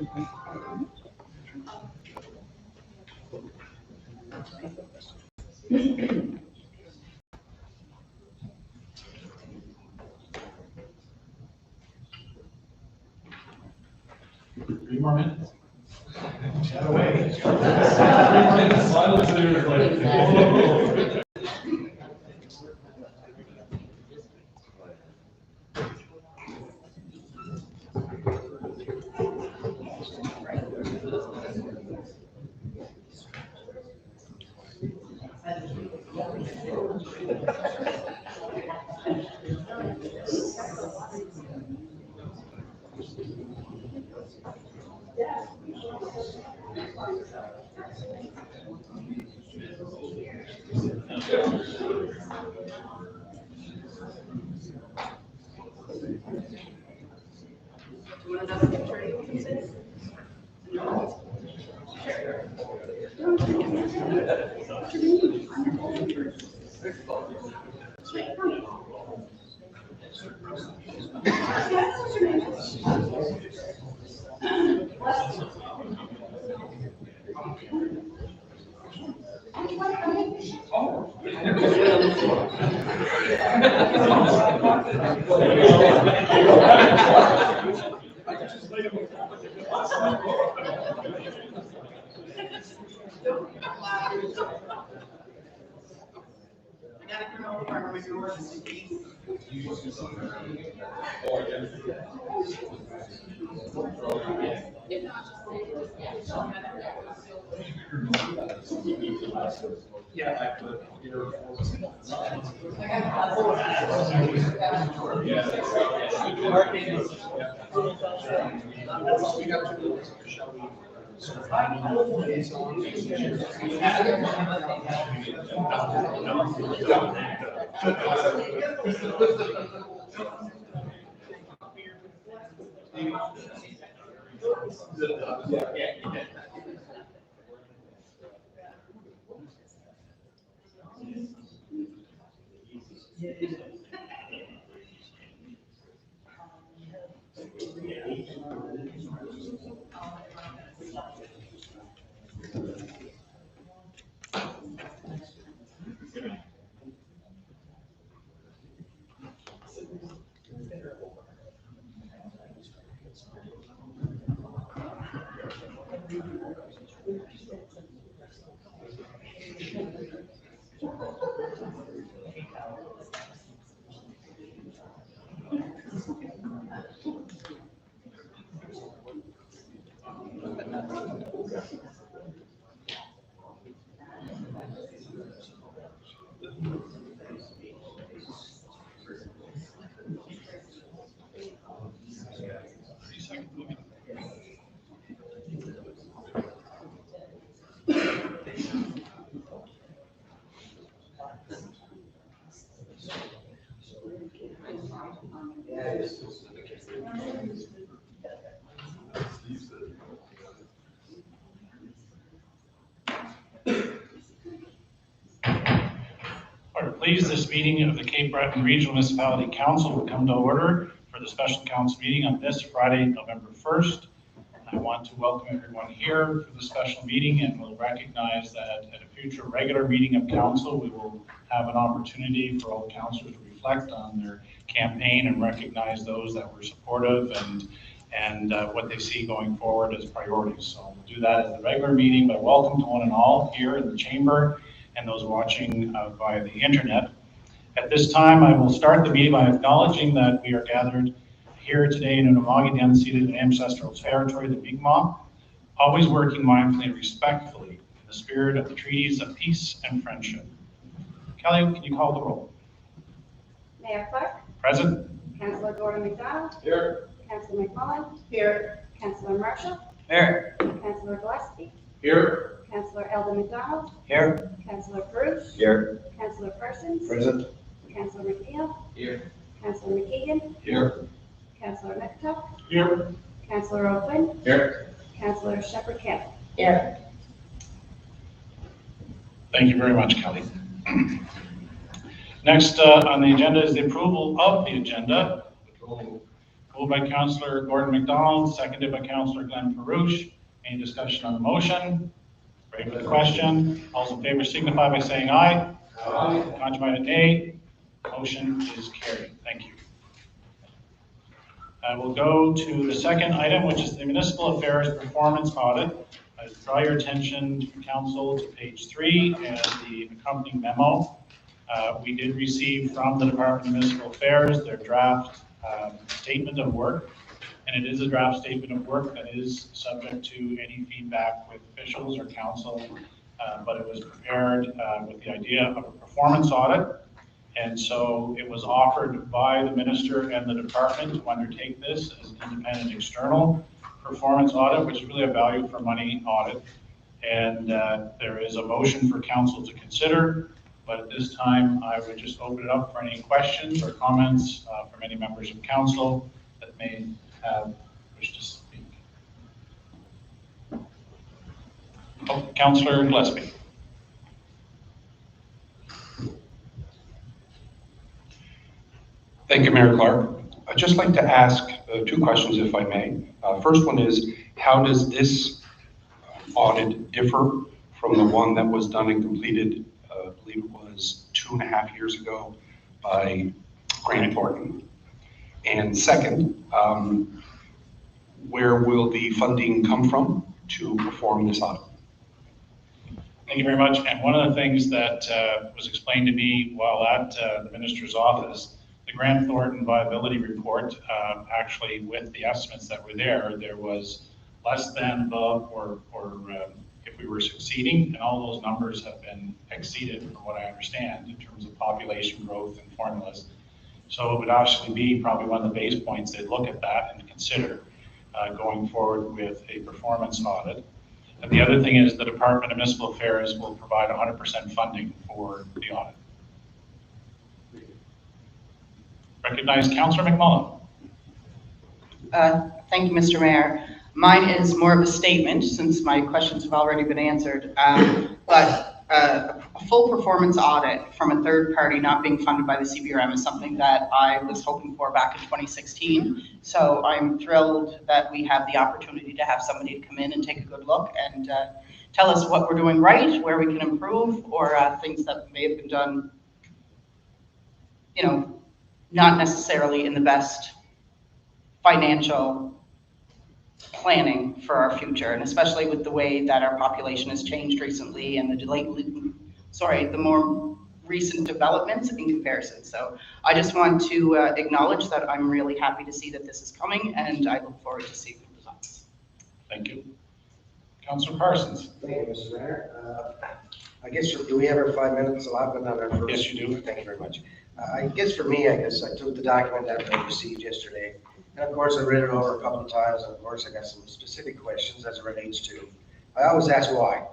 3 more minutes. Chat away. 3 more minutes. Silence there, like, please, this meeting of the Cape Breton Regional Municipality Council will come to order for the special council meeting on this Friday, November 1st. I want to welcome everyone here for the special meeting, and we'll recognize that at a future regular meeting of council, we will have an opportunity for all councillors to reflect on their campaign and recognize those that were supportive and what they see going forward as priorities. So we'll do that at the regular meeting, but welcome to one and all here in the chamber and those watching via the internet. At this time, I will start the meeting by acknowledging that we are gathered here today in Unanimously, the unceded ancestral territory, the Mi'kmaq, always working mindfully and respectfully in the spirit of the treaties of peace and friendship. Kelly, can you call the roll? Mayor Clark. Present. Councillor Eldon MacDonald. Here. Councillor McMullen. Here. Councillor Marshall. Here. Councillor Gillespie. Here. Councillor Eldon MacDonald. Here. Councillor Bruce. Here. Councillor Parsons. Present. Councillor McNeil. Here. Councillor McKeegan. Here. Councillor McTuck. Here. Councillor O'Quinn. Here. Councillor Shepherd Kemp. Here. Thank you very much, Kelly. Next on the agenda is the approval of the agenda. We'll Moved by Councillor Gordon MacDonald, seconded by Councillor Glenn Perouche. Any discussion on the motion? Ready for the question? All those in favor signify by saying aye. Aye. Contrary, nay. Motion is carried. Thank you. We'll go to the second item, which is the Municipal Affairs Performance Audit. I draw your attention to Council to page 3 and the accompanying memo. We did receive from the Department of Municipal Affairs their draft statement of work, and it is a draft statement of work that is subject to any feedback with officials or council, but it was prepared with the idea of a performance audit. And so it was offered by the minister and the department to undertake this as an independent external performance audit, which is really a value for money audit. And there is a motion for council to consider, but at this time I would just open it up for any questions or comments from any members of council that may have wish to speak. Oh, Councillor Gillespie. Thank you, Mayor Clark. I'd just like to ask 2 questions, if I may. First one is, how does this audit differ from the one that was done and completed, I believe it was 2.5 years ago by Grant Thornton? And second, where will the funding come from to perform this audit? Thank you very much. And one of the things that was explained to me while at the minister's office, the Grant Thornton viability report, actually with the estimates that were there, there was less than above or if we were succeeding, and all those numbers have been exceeded from what I understand in terms of population growth and formulas. So it would actually be probably one of the base points they'd look at that and consider going forward with a performance audit. And the other thing is the Department of Municipal Affairs will provide 100% funding for the audit. Recognize Councillor McMullen. Thank you, Mr. Mayor. Mine is more of a statement since my questions have already been answered, but a full performance audit from a third party not being funded by the CBRM is something that I was hoping for back in 2016. So I'm thrilled that we have the opportunity to have somebody to come in and take a good look and tell us what we're doing right, where we can improve, or things that may have been done, you know, not necessarily in the best financial planning for our future, and especially with the way that our population has changed recently and the more recent developments in comparison. So I just want to acknowledge that I'm really happy to see that this is coming, and I look forward to seeing the results. Thank you. Councillor Parsons. Thank you, Mr. Mayor. I guess, do we have our 5 minutes allotment on our first? Yes, you do. Thank you very much. I guess for me, I took the document that I received yesterday, and of course I read it over a couple of times, and of course I got some specific questions as it relates to, I always ask why.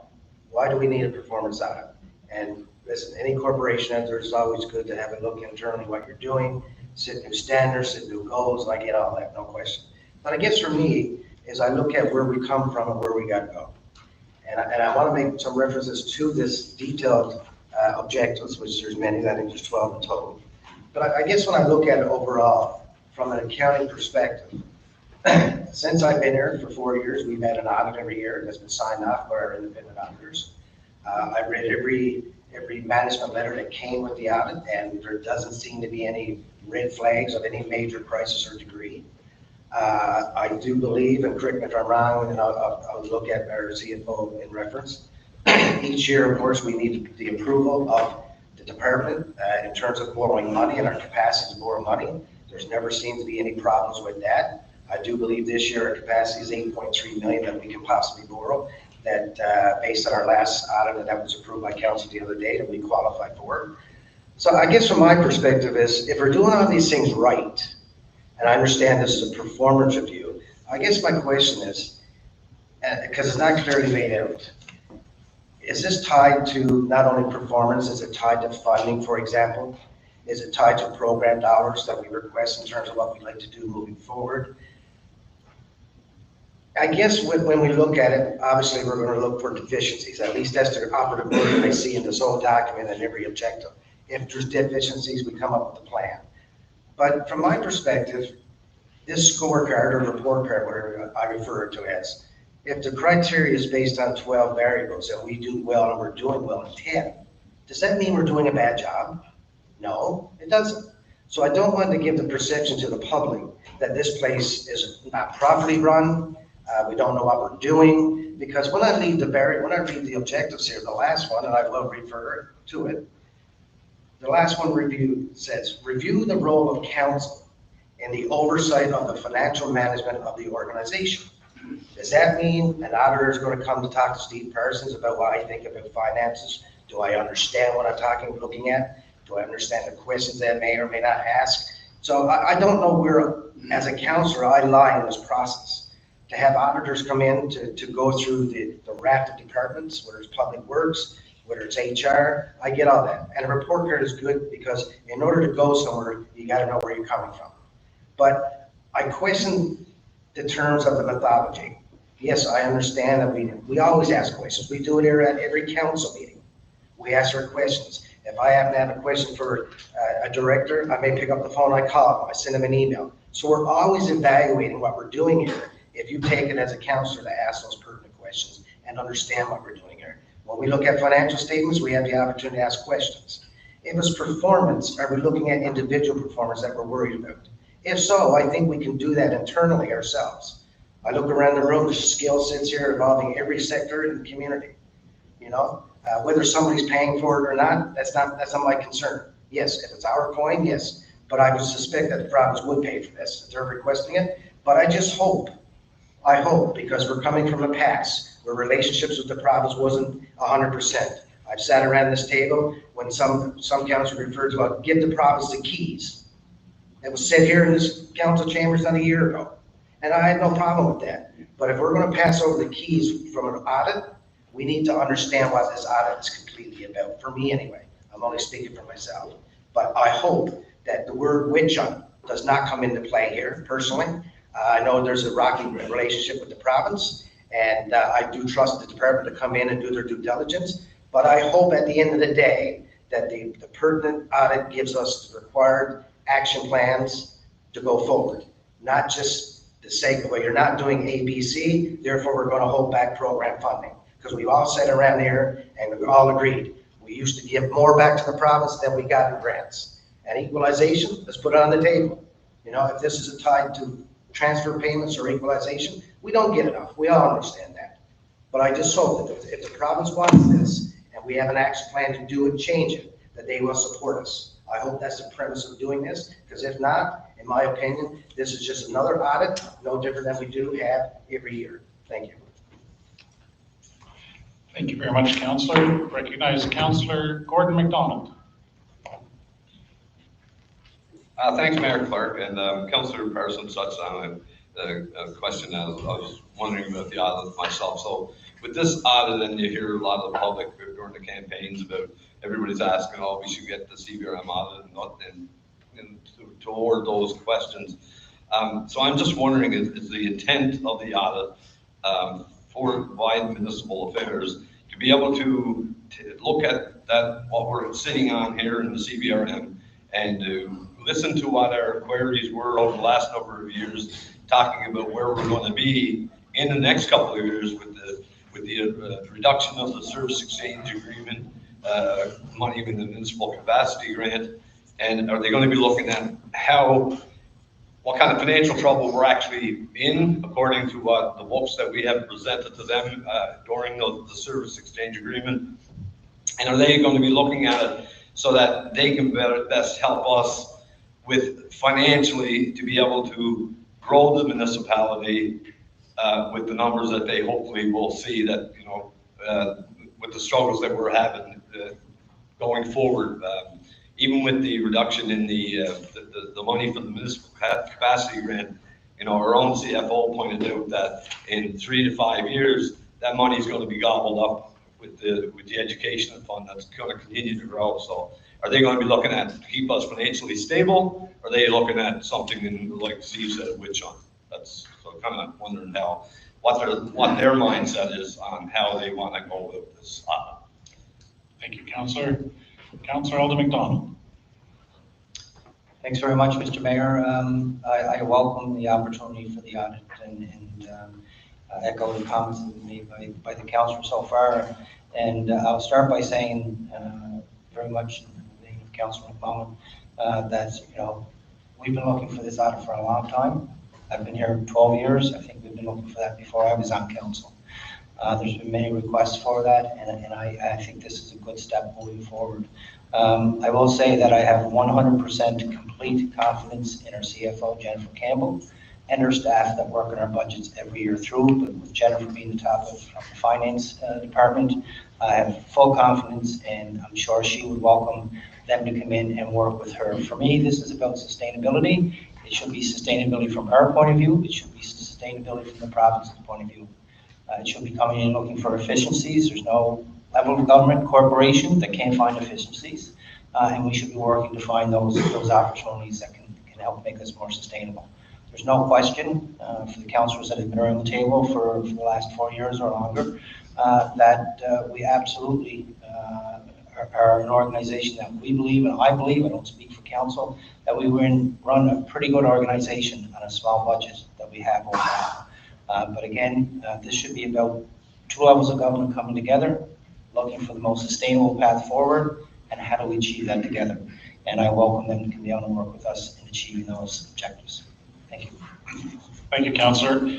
Why do we need a performance audit? And listen, any corporation out there, it's always good to have a look internally what you're doing, set new standards, set new goals, and I get all that, no question. But I guess for me, is I look at where we come from and where we got to go. And I want to make some references to this detailed objectives, which there's many, I think there's 12 in total. But I guess when I look at it overall, from an accounting perspective, since I've been here for 4 years, we've had an audit every year that's been signed off by our independent auditors. I read every management letter that came with the audit, and there doesn't seem to be any red flags of any major crisis or degree. I do believe, and correct me if I'm wrong, and I'll look at our CFO in reference. Each year, of course, we need the approval of the department in terms of borrowing money and our capacity to borrow money. There's never seemed to be any problems with that. I do believe this year our capacity is 8.3 million that we can possibly borrow. That based on our last audit that was approved by council the other day that we qualify for. So I guess from my perspective is if we're doing all these things right, and I understand this is a performance review, I guess my question is, because it's not clearly laid out, is this tied to not only performance, is it tied to funding, for example? Is it tied to program dollars that we request in terms of what we'd like to do moving forward? I guess when we look at it, obviously we're going to look for deficiencies. At least that's the operative word I see in this whole document and every objective. If there's deficiencies, we come up with a plan. But from my perspective, this scorecard or report card, whatever I refer to as, if the criteria is based on 12 variables and we do well and we're doing well in 10, does that mean we're doing a bad job? No, it doesn't. So I don't want to give the perception to the public that this place is not properly run. We don't know what we're doing, because when I read the objectives here, the last one, and I will refer to it, the last one says, review the role of council in the oversight of the financial management of the organization. Does that mean an auditor is going to come to talk to Steve Parsons about what I think about finances? Do I understand what I'm looking at? Do I understand the questions that I may or may not ask? So I don't know where, as a counselor, I lie in this process. To have auditors come in to go through the raft of departments, whether it's public works, whether it's HR, I get all that. And a report card is good because in order to go somewhere, you got to know where you're coming from. But I question the terms of the methodology. Yes, I understand that we always ask questions. We do it here at every council meeting. We ask our questions. If I happen to have a question for a director, I may pick up the phone, I call them, I send them an email. So we're always evaluating what we're doing here. If you take it as a counselor to ask those pertinent questions and understand what we're doing here. When we look at financial statements, we have the opportunity to ask questions. If it's performance, are we looking at individual performance that we're worried about? If so, I think we can do that internally ourselves. I look around the room, there's skill sets here involving every sector in the community. You know, whether somebody's paying for it or not, that's not my concern. Yes, if it's our coin, yes, but I would suspect that the province would pay for this if they're requesting it. But I hope, because we're coming from a past where relationships with the province wasn't 100%. I've sat around this table when some council referred to give the province the keys. It was said here in this council chambers not a year ago, and I had no problem with that. But if we're going to pass over the keys from an audit, we need to understand what this audit is completely about. For me, anyway, I'm only speaking for myself. But I hope that the word witch hunt does not come into play here. Personally, I know there's a rocky relationship with the province, and I do trust the department to come in and do their due diligence. But I hope at the end of the day that the pertinent audit gives us the required action plans to go forward, not just the sake of, well, you're not doing ABC, therefore we're going to hold back program funding. Because we all sat around here and we all agreed we used to give more back to the province than we got in grants. And equalization, let's put it on the table. You know, if this is tied to transfer payments or equalization, we don't get enough. We all understand that. But I just hope that if the province wants this and we have an action plan to do it, change it, that they will support us. I hope that's the premise of doing this, because if not, in my opinion, this is just another audit, no different than we do have every year. Thank you. Thank you very much, Councillor. Recognize Councillor Gordon MacDonald. Thanks, Mayor Clark, and Councillor Parsons touched on a question that I was wondering about the audit myself. So with this audit, and you hear a lot of the public during the campaigns about everybody's asking, oh, we should get the CBRM audit and toward those questions. So I'm just wondering, is the intent of the audit for wide municipal affairs to be able to look at that, what we're sitting on here in the CBRM, and to listen to what our queries were over the last number of years, talking about where we're going to be in the next couple of years with the reduction of the service exchange agreement, money in the municipal capacity grant, and are they going to be looking at what kind of financial trouble we're actually in, according to what the books that we have presented to them during the service exchange agreement, and are they going to be looking at it so that they can best help us with financially to be able to grow the municipality with the numbers that they hopefully will see that, you know, with the struggles that we're having going forward, even with the reduction in the money for the municipal capacity grant. You know, our own CFO pointed out that in 3 to 5 years, that money is going to be gobbled up with the education fund that's going to continue to grow. So are they going to be looking at to keep us financially stable? Or are they looking at something in, like Steve said, a witch hunt? That's so kind of wondering what their mindset is on how they want to go with this. Thank you, Councillor. Councillor Eldon MacDonald. Thanks very much, Mr. Mayor. I welcome the opportunity for the audit and echo the comments that were made by the councillor so far. And I'll start by saying very much in the name of Councillor MacDonald that, we've been looking for this audit for a long time. I've been here 12 years. I think we've been looking for that before I was on council. There's been many requests for that, and I think this is a good step moving forward. I will say that I have 100% complete confidence in our CFO, Jennifer Campbell, and her staff that work on our budgets every year through, but with Jennifer being the top of the finance department, I have full confidence, and I'm sure she would welcome them to come in and work with her. For me, this is about sustainability. It should be sustainability from our point of view. It should be sustainability from the province's point of view. It should be coming in looking for efficiencies. There's no level of government corporation that can't find efficiencies, and we should be working to find those opportunities that can help make us more sustainable. There's no question for the councillors that have been around the table for the last 4 years or longer that we absolutely are an organization that we believe, and I believe, I don't speak for council, that we run a pretty good organization on a small budget that we have overall. But again, this should be about two levels of government coming together, looking for the most sustainable path forward, and how do we achieve that together. And I welcome them to come down and work with us in achieving those objectives. Thank you. Thank you, Councillor.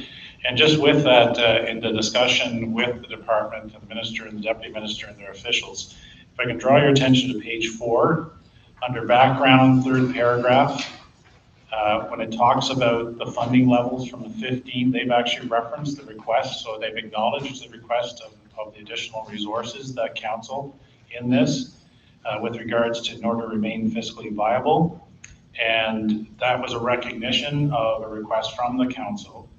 And just with that, in the discussion with the department and the minister and the deputy minister and their officials, if I can draw your attention to page 4, under background, third paragraph, when it talks about the funding levels from the 15, they've actually referenced the request, so they've acknowledged the request of the additional resources that council in this with regards to in order to remain fiscally viable. And that was a recognition of a request from the council.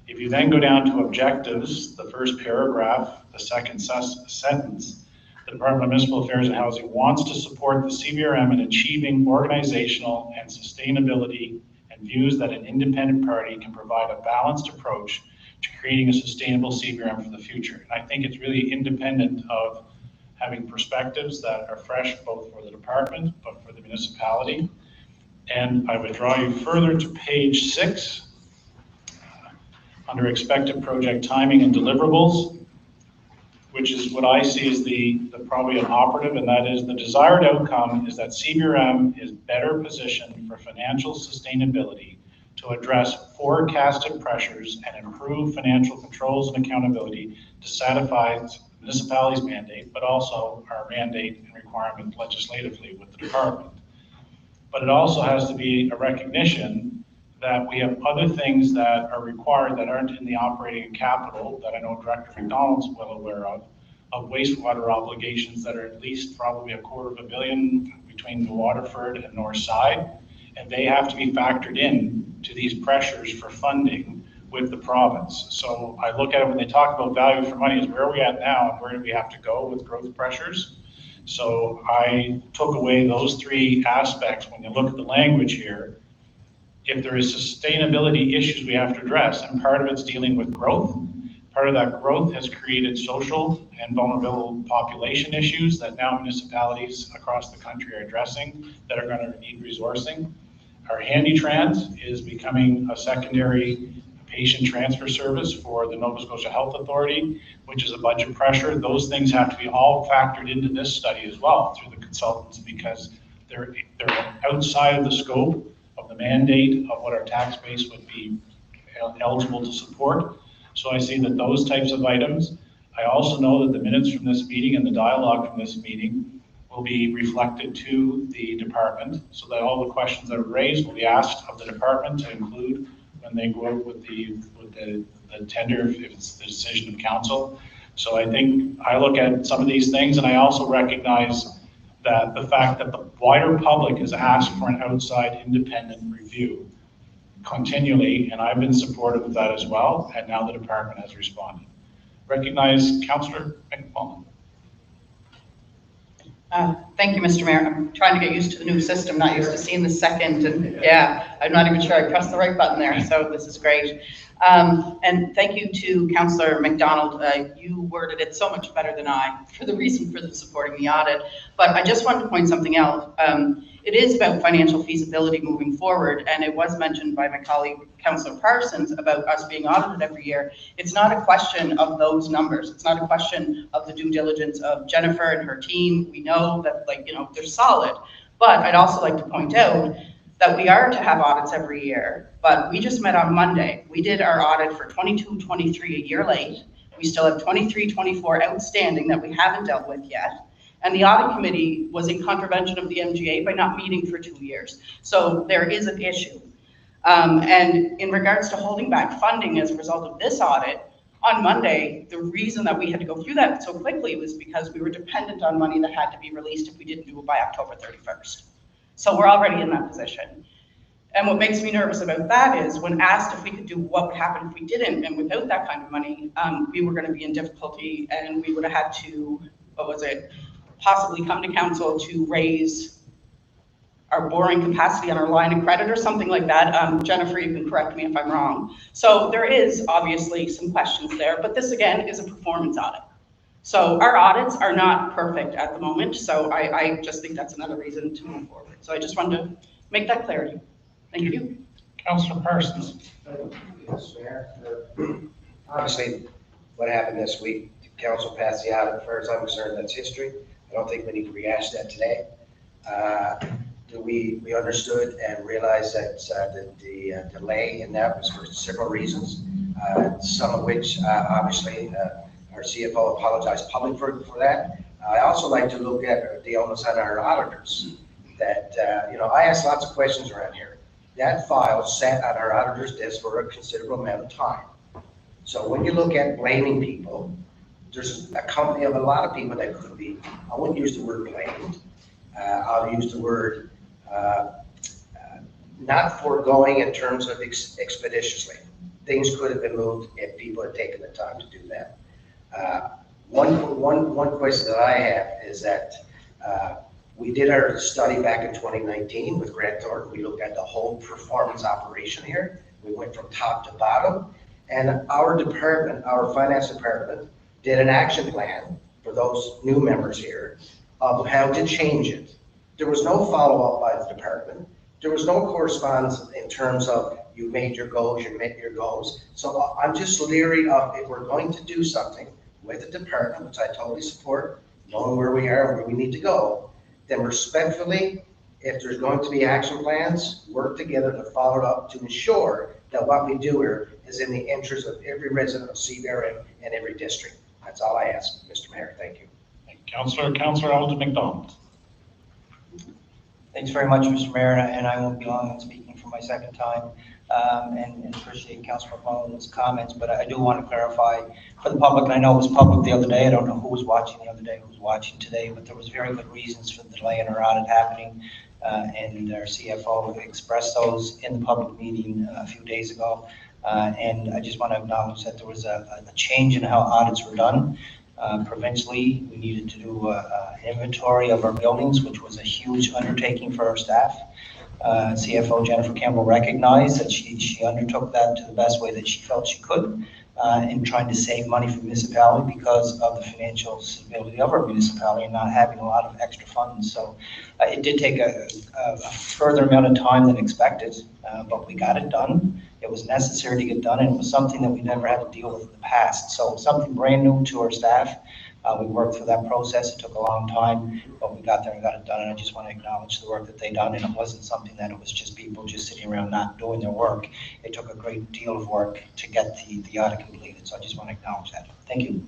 If you then go down to objectives, the first paragraph, the second sentence, the Department of Municipal Affairs and Housing wants to support the CBRM in achieving organizational and sustainability and views that an independent party can provide a balanced approach to creating a sustainable CBRM for the future. And I think it's really independent of having perspectives that are fresh both for the department but for the municipality. And I would draw you further to page 6 under expected project timing and deliverables, which is what I see as the probably an operative, and that is the desired outcome is that CBRM is better positioned for financial sustainability to address forecasted pressures and improve financial controls and accountability to satisfy municipalities' mandate, but also our mandate and requirement legislatively with the department. But it also has to be a recognition that we have other things that are required that aren't in the operating capital that I know Director MacDonald's well aware of wastewater obligations that are at least probably $250 million between the Waterford and North Side, and they have to be factored in to these pressures for funding with the province. So I look at it when they talk about value for money is where are we at now and where do we have to go with growth pressures? So I took away those 3 aspects when you look at the language here. If there is sustainability issues we have to address, and part of it's dealing with growth, part of that growth has created social and vulnerable population issues that now municipalities across the country are addressing that are going to need resourcing. Our Handy-Trans is becoming a secondary patient transfer service for the Nova Scotia Health Authority, which is a budget pressure. Those things have to be all factored into this study as well through the consultants because they're outside of the scope of the mandate of what our tax base would be eligible to support. So I see that those types of items. I also know that the minutes from this meeting and the dialogue from this meeting will be reflected to the department so that all the questions that are raised will be asked of the department to include when they go out with the tender if it's the decision of council. So I think I look at some of these things and I also recognize that the fact that the wider public has asked for an outside independent review continually, and I've been supportive of that as well, and now the department has responded. Recognize Councillor McMullen. Thank you, Mr. Mayor. I'm trying to get used to the new system, not used to seeing the second, and yeah, I'm not even sure I pressed the right button there, so this is great. And thank you to Councillor MacDonald. You worded it so much better than I for the reason for supporting the audit. But I just wanted to point something out. It is about financial feasibility moving forward, and it was mentioned by my colleague, Councillor Parsons, about us being audited every year. It's not a question of those numbers. It's not a question of the due diligence of Jennifer and her team. We know that, they're solid. But I'd also like to point out that we are to have audits every year, but we just met on Monday. We did our audit for 22-23 a year late. We still have 23-24 outstanding that we haven't dealt with yet. And the audit committee was in contravention of the MGA by not meeting for 2 years. So there is an issue. And in regards to holding back funding as a result of this audit, on Monday, the reason that we had to go through that so quickly was because we were dependent on money that had to be released if we didn't do it by October 31st. So we're already in that position. And what makes me nervous about that is when asked if we could do what would happen if we didn't, and without that kind of money, we were going to be in difficulty and we would have had to, possibly come to council to raise our borrowing capacity on our line of credit or something like that. Jennifer, you can correct me if I'm wrong. So there is obviously some questions there, but this again is a performance audit. So our audits are not perfect at the moment. So I just think that's another reason to move forward. So I just wanted to make that clarity. Thank you. Councillor Parsons. Yes, Mayor. Obviously, what happened this week, the council passed the audit. As far as I'm concerned, that's history. I don't think we need to rehash that today. We understood and realized that the delay in that was for several reasons, some of which obviously our CFO apologized publicly for that. I also like to look at the onus on our auditors that, I ask lots of questions around here. That file sat at our auditor's desk for a considerable amount of time. So when you look at blaming people, there's a company of a lot of people that could be, I wouldn't use the word blamed. I'll use the word not foregoing in terms of expeditiously. Things could have been moved if people had taken the time to do that. One question that I have is that we did our study back in 2019 with Grant Thornton. We looked at the whole performance operation here. We went from top to bottom, and our department, our finance department, did an action plan for those new members here of how to change it. There was no follow-up by the department. There was no correspondence in terms of you made your goals, you met your goals. So I'm just leery of if we're going to do something with the department, which I totally support, knowing where we are and where we need to go, then respectfully, if there's going to be action plans, work together to follow it up to ensure that what we do here is in the interest of every resident of CBRM and every district. That's all I ask, Mr. Mayor. Thank you. Councillor Eldon MacDonald. Thanks very much, Mr. Mayor, and I won't be long on speaking for my second time, and appreciate Councillor MacDonald's comments, but I do want to clarify for the public, and I know it was public the other day, I don't know who was watching the other day, who's watching today, but there was very good reasons for the delay in our audit happening, and our CFO expressed those in the public meeting a few days ago, and I just want to acknowledge that there was a change in how audits were done. Provincially, we needed to do an inventory of our buildings, which was a huge undertaking for our staff. CFO Jennifer Campbell recognized that she undertook that to the best way that she felt she could in trying to save money for municipality because of the financial stability of our municipality and not having a lot of extra funds. So it did take a further amount of time than expected, but we got it done. It was necessary to get done, and it was something that we never had to deal with in the past. So something brand new to our staff. We worked through that process. It took a long time, but we got there and got it done. And I just want to acknowledge the work that they done. And it wasn't something that it was just people just sitting around not doing their work. It took a great deal of work to get the audit completed. So I just want to acknowledge that. Thank you.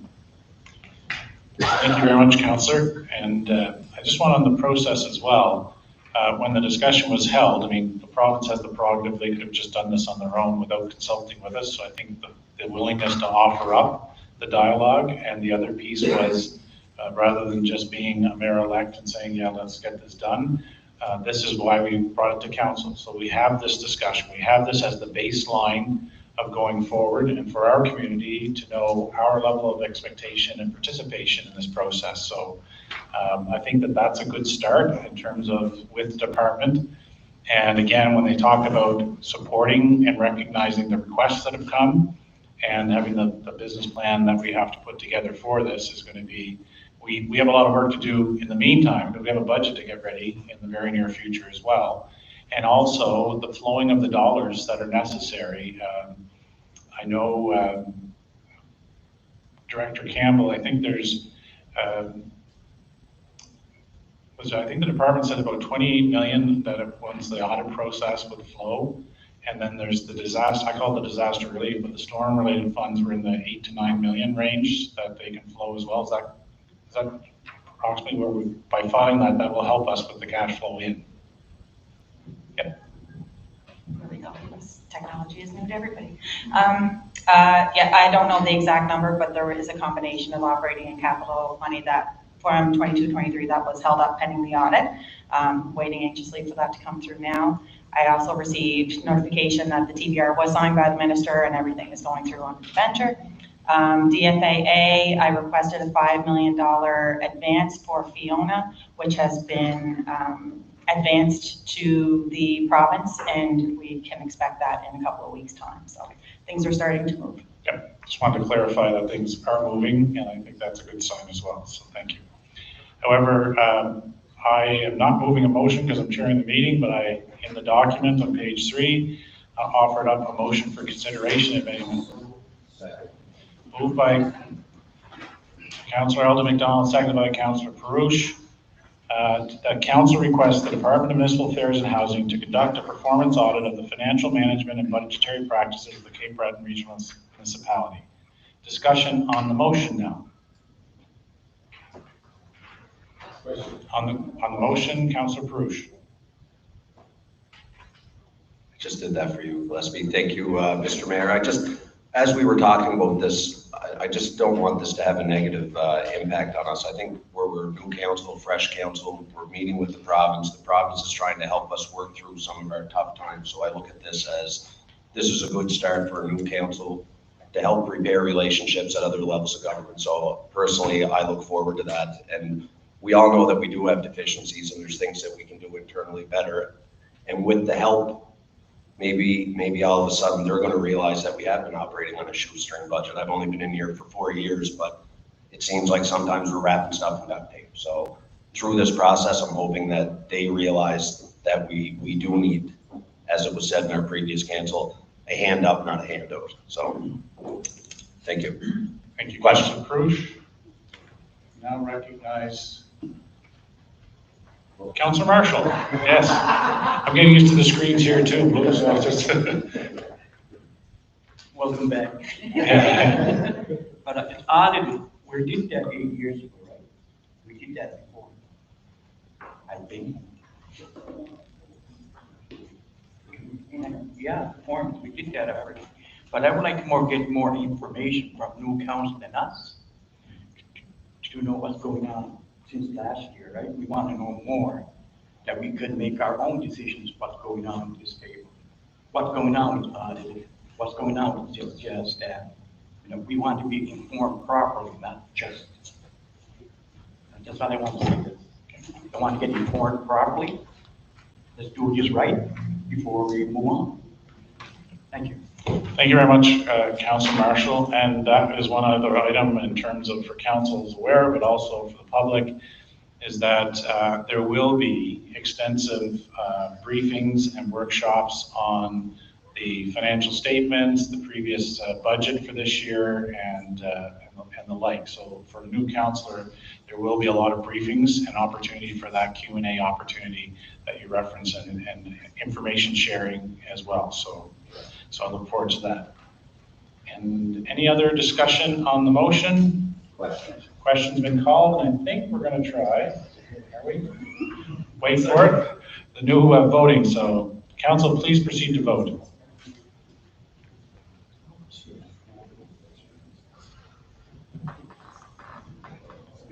Thank you very much, Councillor. And I just want on the process as well. When the discussion was held, I mean, the province has the prerogative, they could have just done this on their own without consulting with us. So I think the willingness to offer up the dialogue, and the other piece was rather than just being a mayor-elect and saying, yeah, let's get this done, this is why we brought it to council. So we have this discussion, we have this as the baseline of going forward, and for our community to know our level of expectation and participation in this process. So I think that that's a good start in terms of with the department. And again, when they talk about supporting and recognizing the requests that have come and having the business plan that we have to put together for this is going to be, we have a lot of work to do in the meantime, but we have a budget to get ready in the very near future as well. And also the flowing of the dollars that are necessary. I know Director Campbell, I think there's, I think the department said about 28 million that once the audit process would flow. And then there's the disaster, I call it the disaster relief, but the storm related funds were in the 8 to 9 million range that they can flow as well. Is that approximately where we, by filing that, that will help us with the cash flow in? Yep. There we go. This technology is new to everybody. Yeah, I don't know the exact number, but there is a combination of operating and capital money that from 22-23 that was held up pending the audit. Waiting anxiously for that to come through now. I also received notification that the TBR was signed by the minister and everything is going through on the venture. DFAA, I requested a $5 million advance for Fiona, which has been advanced to the province, and we can expect that in a couple of weeks' time. So things are starting to move. Yep, just wanted to clarify that things are moving, and I think that's a good sign as well, so thank you. However, I am not moving a motion because I'm chairing the meeting, but in the document on page 3, offered up a motion for consideration if anyone. Moved by Councillor Eldon MacDonald, seconded by Councillor Perouche. That council requests the Department of Municipal Affairs and Housing to conduct a performance audit of the financial management and budgetary practices of the Cape Breton Regional Municipality. Discussion on the motion now. On the motion, Councillor Perouche. I just did that for you, Gillespie. Thank you, Mr. Mayor. As we were talking about this, I just don't want this to have a negative impact on us. I think we're new council, fresh council, we're meeting with the province. The province is trying to help us work through some of our tough times. So I look at this as, this is a good start for a new council to help repair relationships at other levels of government. So personally, I look forward to that. And we all know that we do have deficiencies and there's things that we can do internally better. And with the help, maybe all of a sudden they're going to realize that we have been operating on a shoestring budget. I've only been in here for 4 years, but it seems like sometimes we're wrapping stuff in duct tape. So through this process, I'm hoping that they realize that we do need, as it was said in our previous council, a hand up, not a handout. So thank you. Thank you, Councillor Perouche. Now recognize Councillor Marshall. Yes, I'm getting used to the screens here too. Blue, so just Welcome back. yeah. But it's audited. We did that 8 years ago, right? We did that before. I think. Yeah, forms, we did that already. But I would like to get more information from new council than us to know what's going on since last year, right? We want to know more, that we could make our own decisions what's going on with this table. What's going on with audited, what's going on with just staff. You know, we want to be informed properly, not just. That's what I want to say. I want to get informed properly. Let's do it just right before we move on. Thank you. Thank you very much, Councillor Marshall. And that is one other item in terms of for council's aware, but also for the public, is that there will be extensive briefings and workshops on the financial statements, the previous budget for this year, and the like. So for a new councillor, there will be a lot of briefings and opportunity for that Q&A opportunity that you reference and information sharing as well. So I look forward to that. And any other discussion on the motion? Questions been called, and I think we're going to try. Are we? Wait for it. The new voting. So council, please proceed to vote.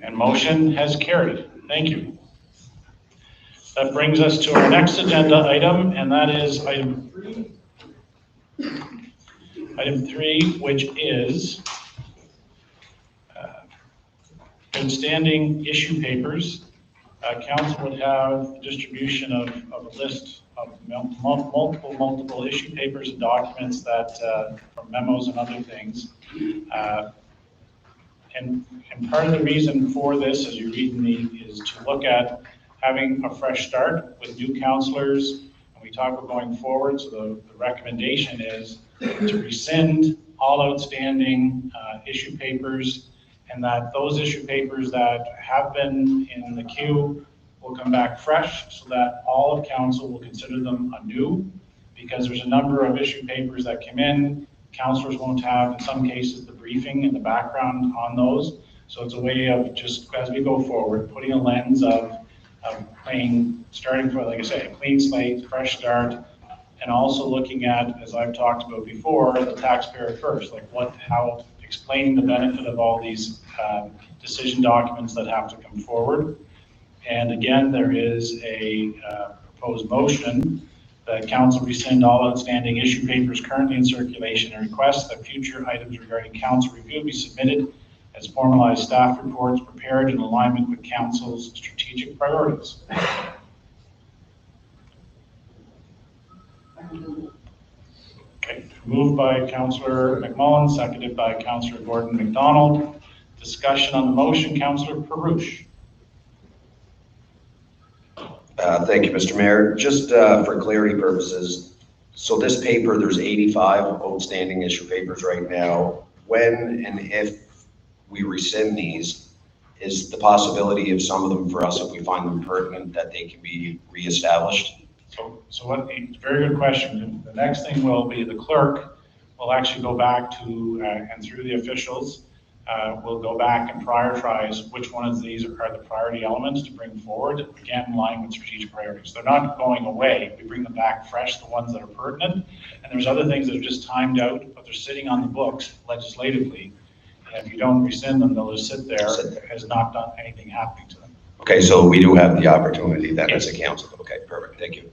And motion has carried. Thank you. That brings us to our next agenda item, and that is item 3. Item 3, which is outstanding issue papers. Council would have distribution of a list multiple issue papers and documents that, from memos and other things. And part of the reason for this, as you read in the, is to look at having a fresh start with new counselors. And we talk about going forward, so the recommendation is to rescind all outstanding issue papers, and that those issue papers that have been in the queue will come back fresh, so that all of council will consider them anew, because there's a number of issue papers that come in. Councillors won't have, in some cases, the briefing and the background on those. So it's a way of just, as we go forward, putting a lens of starting for, like I say, a clean slate, fresh start, and also looking at, as I've talked about before, the taxpayer first, like how explaining the benefit of all these decision documents that have to come forward. And again, there is a proposed motion that council rescind all outstanding issue papers currently in circulation and request that future items regarding council review be submitted as formalized staff reports prepared in alignment with council's strategic priorities. Okay, moved by Councillor McMullen, seconded by Councillor Gordon MacDonald. Discussion on the motion, Councillor Perouche. Thank you, Mr. Mayor. Just for clarity purposes, so this paper, there's 85 outstanding issue papers right now. When and if we rescind these, is the possibility of some of them for us, if we find them pertinent, that they can be reestablished? So what, very good question. The next thing will be the clerk will actually go back to, and through the officials, we'll go back and prioritize which one of these are the priority elements to bring forward, again, in line with strategic priorities. They're not going away. We bring them back fresh, the ones that are pertinent. And there's other things that are just timed out, but they're sitting on the books legislatively. And if you don't rescind them, they'll just sit there as not done anything happening to them. Okay, so we do have the opportunity then Yes. as a council. Okay, perfect. Thank you.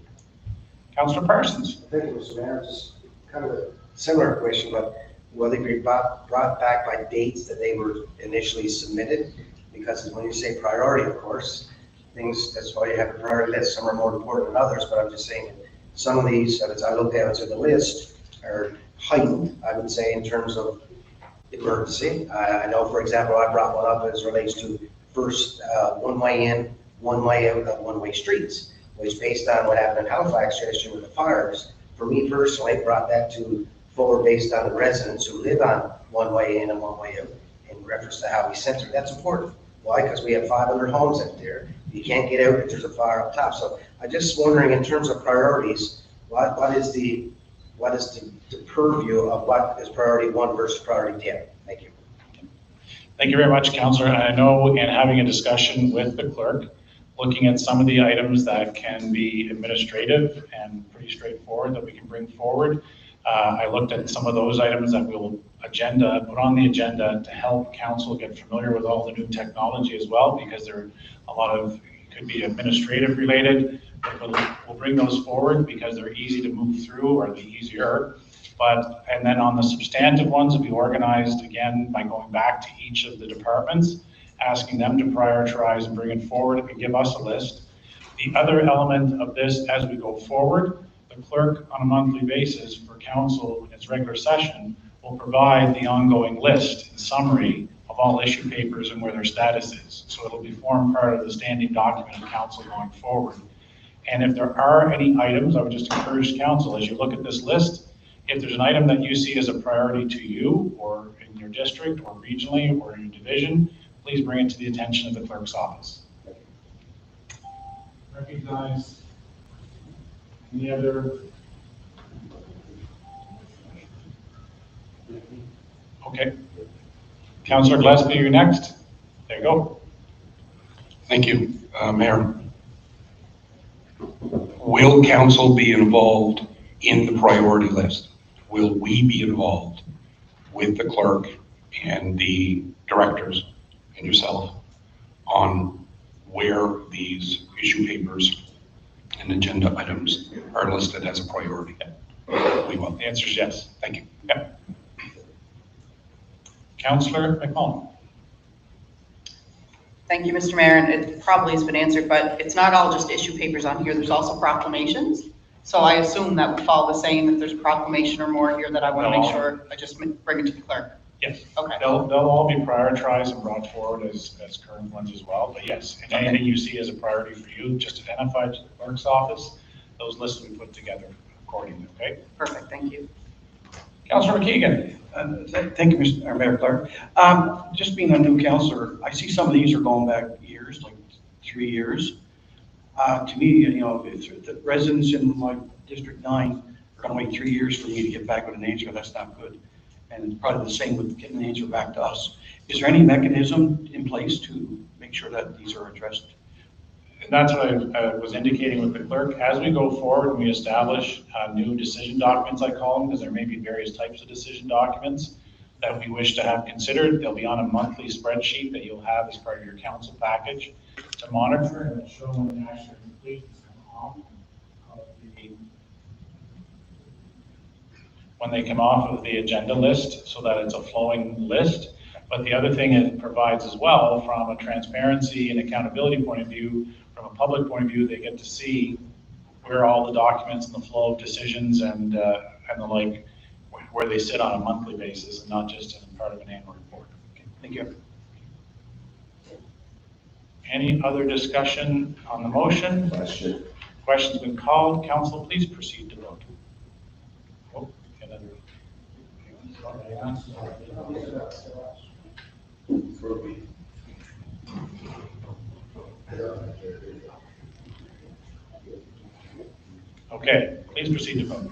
Councillor Parsons. Thank you, Mr. Mayor. Just kind of a similar question, but will they be brought back by dates that they were initially submitted? Because when you say priority, of course, things, that's why you have a priority list. Some are more important than others, but I'm just saying some of these, as I look down to the list, are heightened, I would say, in terms of emergency. I know, for example, I brought one up as relates to first one-way in, one-way out of one-way streets, which based on what happened in Halifax yesterday with the fires, for me personally, brought that to forward based on the residents who live on one-way in and one-way out in reference to how we center. That's important. Why? Because we have 500 homes out there. You can't get out if there's a fire up top. So I'm just wondering, in terms of priorities, what is the purview of what is priority 1 versus priority 10? Thank you. Thank you very much, Councillor. I know in having a discussion with the clerk, looking at some of the items that can be administrative and pretty straightforward that we can bring forward. I looked at some of those items that we'll put on the agenda to help council get familiar with all the new technology as well, because there are a lot of, could be administrative related. We'll bring those forward because they're easy to move through, or the easier. And then on the substantive ones, will be organized again by going back to each of the departments, asking them to prioritize and bring it forward and give us a list. The other element of this, as we go forward, the clerk on a monthly basis for council in its regular session will provide the ongoing list and summary of all issue papers and where their status is. So it'll be formed part of the standing document of council going forward. And if there are any items, I would just encourage council, as you look at this list, if there's an item that you see as a priority to you or in your district or regionally or in your division, please bring it to the attention of the clerk's office. Recognize any other? Okay. Councillor Gillespie, you're next. There you go. Thank you, Mayor. Will council be involved in the priority list? Will we be involved with the clerk and the directors and yourself on where these issue papers and agenda items are listed as a priority? We will. The answer is yes. Thank you. Yep. Councillor McMullen. Thank you, Mr. Mayor, and it probably has been answered, but it's not all just issue papers on here. There's also proclamations. So I assume that would follow the same if there's a proclamation or more here that I want to No. make sure I just bring it to the clerk. Yes. Okay. They'll all be prioritized and brought forward as current ones as well. But yes, and anything you see as a priority for you, just identify to the clerk's office. Those lists we put together accordingly, okay? Perfect, thank you. Councillor McKeegan. Thank you, Mr. Mayor Clark. Just being a new councillor, I see some of these are going back years, like 3 years. To me, you know, if the residents in my District 9 are going to wait 3 years for me to get back with an answer, that's not good. And it's probably the same with getting an answer back to us. Is there any mechanism in place to make sure that these are addressed? And that's what I was indicating with the clerk. As we go forward and we establish new decision documents, I call them, because there may be various types of decision documents that we wish to have considered. They'll be on a monthly spreadsheet that you'll have as part of your council package to monitor, and it'll show when the action complete when they come off of the agenda list, so that it's a flowing list. But the other thing it provides as well, from a transparency and accountability point of view, from a public point of view, they get to see where all the documents and the flow of decisions and the like, where they sit on a monthly basis and not just as part of an annual report. Okay, thank you. Any other discussion on the motion? Question's been called. Council, please proceed to vote. Oh, another. Okay, please proceed to vote.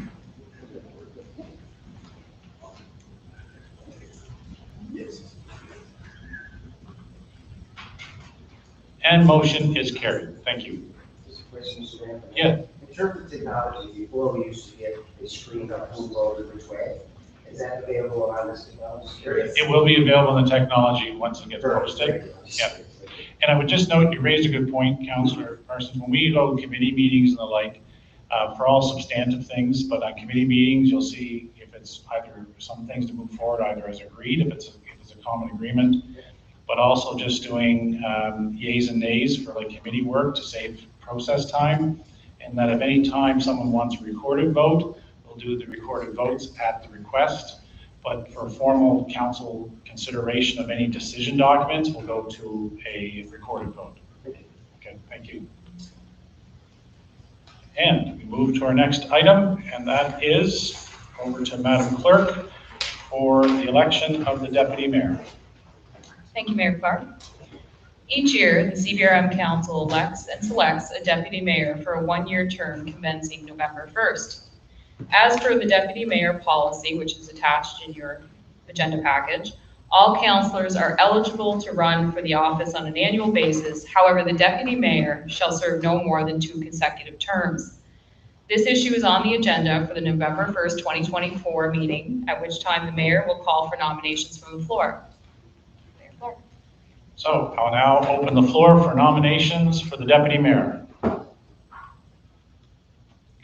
And motion is carried. Thank you. Just a question, Mr. Mayor. Yeah. In terms of technology, before we used to get a screen of who voted which way. Is that available on this technology? It will be available in the technology once it gets posted. Yeah. And I would just note, you raised a good point, Councillor Parsons. When we go to committee meetings and the like, for all substantive things, but on committee meetings, you'll see if it's either some things to move forward, either as agreed, if it's a common agreement, but also just doing yays and nays for like committee work to save process time. And that if any time someone wants a recorded vote, we'll do the recorded votes at the request. But for formal council consideration of any decision documents, we'll go to a recorded vote. Okay, thank you. And we move to our next item, and that is over to Madam Clerk for the election of the Deputy Mayor. Thank you, Mayor Clark. Each year, the CBRM Council elects and selects a Deputy Mayor for a one-year term commencing November 1st. As per the Deputy Mayor policy, which is attached in your agenda package, all councillors are eligible to run for the office on an annual basis. However, the Deputy Mayor shall serve no more than 2 consecutive terms. This issue is on the agenda for the November 1st, 2024 meeting, at which time the Mayor will call for nominations from the floor. Mayor Clark. So I'll now open the floor for nominations for the Deputy Mayor.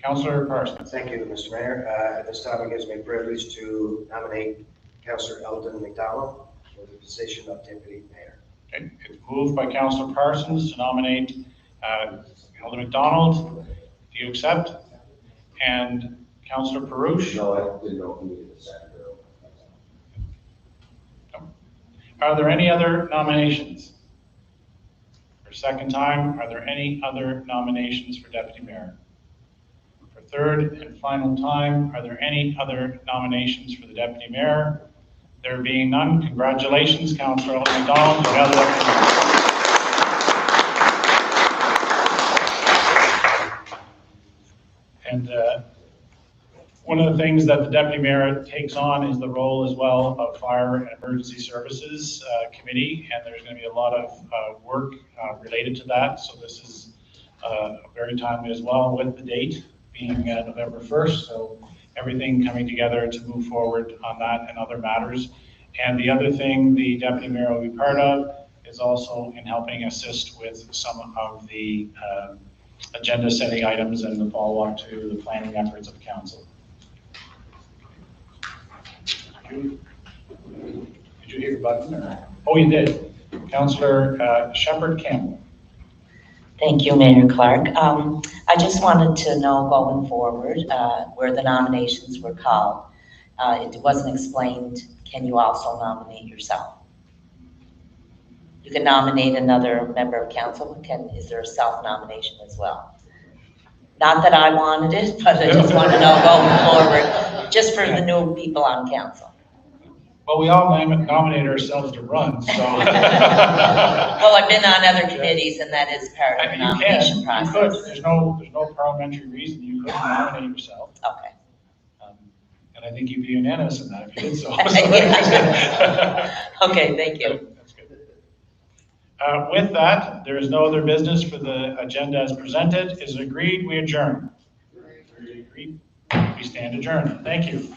Councillor Parsons. Thank you, Mr. Mayor. At this time, it gives me privilege to nominate Councillor Eldon MacDonald for the position of Deputy Mayor. Okay, it's moved by Councillor Parsons to nominate Eldon MacDonald. Do you accept? And Councillor Perouche? No, I didn't know who needed a second. Are there any other nominations? For second time, are there any other nominations for Deputy Mayor? For third and final time, are there any other nominations for the Deputy Mayor? There being none, congratulations, Councillor Eldon MacDonald. You're now the Deputy Mayor. And one of the things that the Deputy Mayor takes on is the role as well of Fire and Emergency Services Committee, and there's going to be a lot of work related to that. So this is very timely as well, with the date being November 1st. So everything coming together to move forward on that and other matters. And the other thing the Deputy Mayor will be part of is also in helping assist with some of the agenda setting items and the follow-up to the planning efforts of council. Did you hit your button? Or? Oh, you did. Councillor Shepherd Campbell. Thank you, Mayor Clark. I just wanted to know going forward, where the nominations were called, it wasn't explained, can you also nominate yourself? You can nominate another member of council, is there a self-nomination as well? Not that I wanted it, but I just want to know going forward, just for the new people on council. Well, we all nominate ourselves to run, so. Well, I've been on other committees and that is part of the nomination process. You could, there's no parliamentary reason you couldn't nominate yourself. Okay. And I think you'd be unanimous in that if you did so. Okay, thank you. That's good. With that, there is no other business for the agenda as presented. Is it agreed? We adjourn. Agreed. We stand adjourned. Thank you.